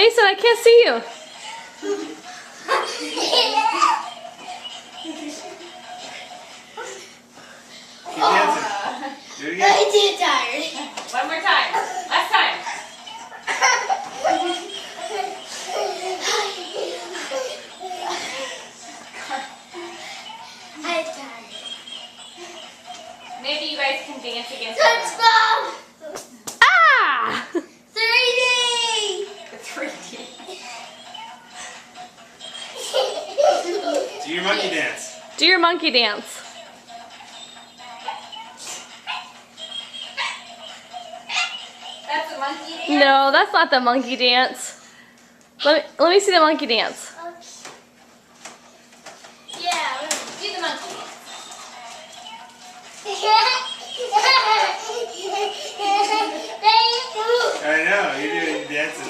Mason, I can't see you. Keep dancing. Do it again. I'm too tired. One more time. Last time. I'm tired. Maybe you guys can dance against SpongeBob! Ah! 3D! It's 3D. Do your monkey dance. Do your monkey dance. That's a monkey dance? No, that's not the monkey dance. Let me see the monkey dance. Yeah. Do the monkey dance. I know, you're doing dancing